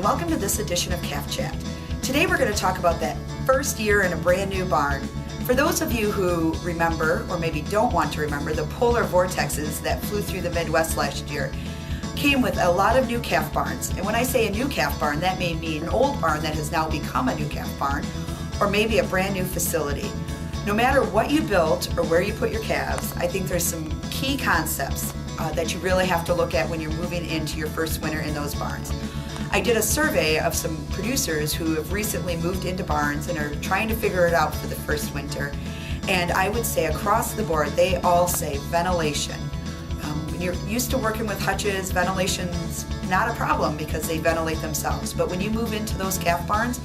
and welcome to this edition of Calf Chat. Today we're going to talk about that first year in a brand new barn. For those of you who remember, or maybe don't want to remember, the polar vortexes that flew through the Midwest last year came with a lot of new calf barns. And when I say a new calf barn, that may mean an old barn that has now become a new calf barn, or maybe a brand new facility. No matter what you built or where you put your calves, I think there's some key concepts that you really have to look at when you're moving into your first winter in those barns. I did a survey of some producers who have recently moved into barns and are trying to figure it out for the first winter. And I would say across the board, they all say ventilation. When you're used to working with hutches, ventilation's not a problem because they ventilate themselves. But when you move into those calf barns,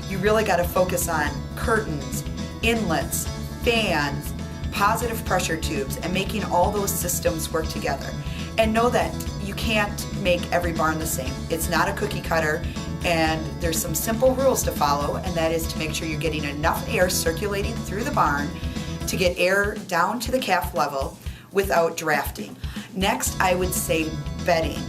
you really got to focus on curtains, inlets, fans, positive pressure tubes, and making all those systems work together. And know that you can't make every barn the same. It's not a cookie cutter, and there's some simple rules to follow, and that is to make sure you're getting enough air circulating through the barn to get air down to the calf level without drafting. Next, I would say bedding.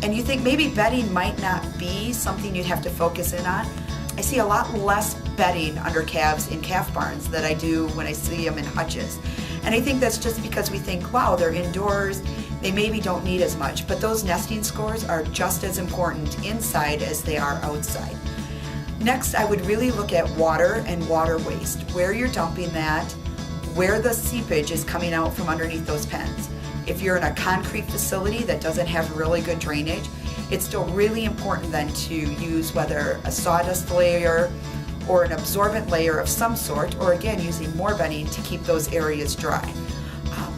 And you think maybe bedding might not be something you'd have to focus in on. I see a lot less bedding under calves in calf barns than I do when I see them in hutches. And I think that's just because we think, wow, they're indoors, they maybe don't need as much, but those nesting scores are just as important inside as they are outside. Next, I would really look at water and water waste, where you're dumping that, where the seepage is coming out from underneath those pens. If you're in a concrete facility that doesn't have really good drainage, it's still really important then to use whether a sawdust layer or an absorbent layer of some sort, or again, using more bedding to keep those areas dry.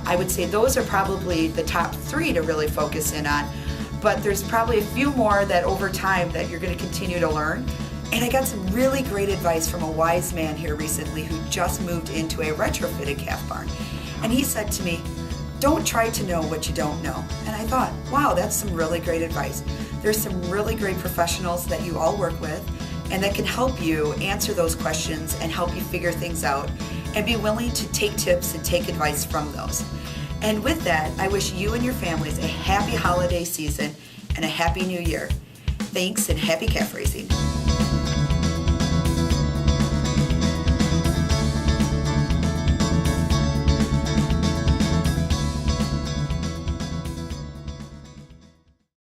I would say those are probably the top three to really focus in on, but there's probably a few more that over time that you're going to continue to learn. And I got some really great advice from a wise man here recently who just moved into a retrofitted calf barn. And he said to me, don't try to know what you don't know. And I thought, wow, that's some really great advice. There's some really great professionals that you all work with and that can help you answer those questions and help you figure things out and be willing to take tips and take advice from those. And with that, I wish you and your families a happy holiday season and a happy new year. Thanks and happy calf raising.